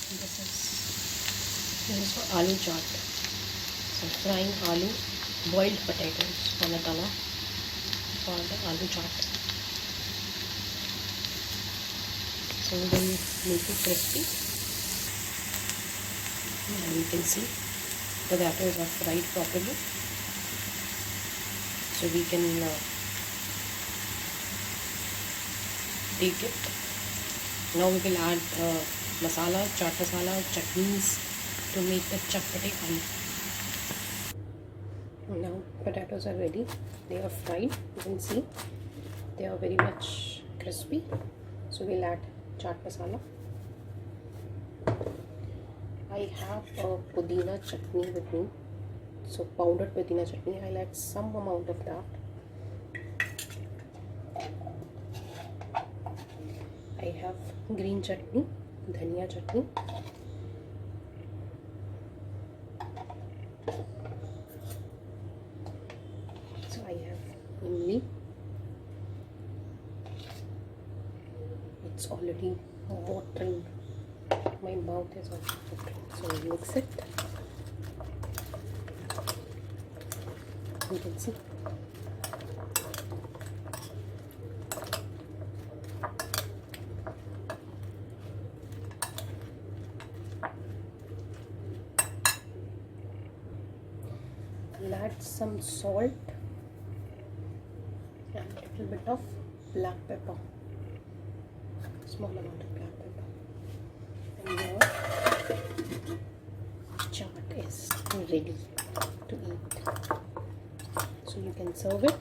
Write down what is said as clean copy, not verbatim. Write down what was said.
This is for aloo chaat. So frying aloo, boiled potatoes on a tawa for the aloo chaat. So we will make it crispy, and you can see potatoes are fried properly. So we can take it. Now we will add masala, chaat masala, chutneys to make the chutpati aloo. Now potatoes are ready. They are fried. You can see they are very much crispy. So we'll add chaat masala. I have a pudina chutney with me. So powdered pudina chutney. I'll add some amount of that. I have green chutney, dhania chutney. So I have imli. It's already watering. My mouth is also watering. So I'll mix it. You can see. I'll add some salt and a little bit of black pepper. Small amount of black pepper. And your chaat is ready to eat. So you can serve it.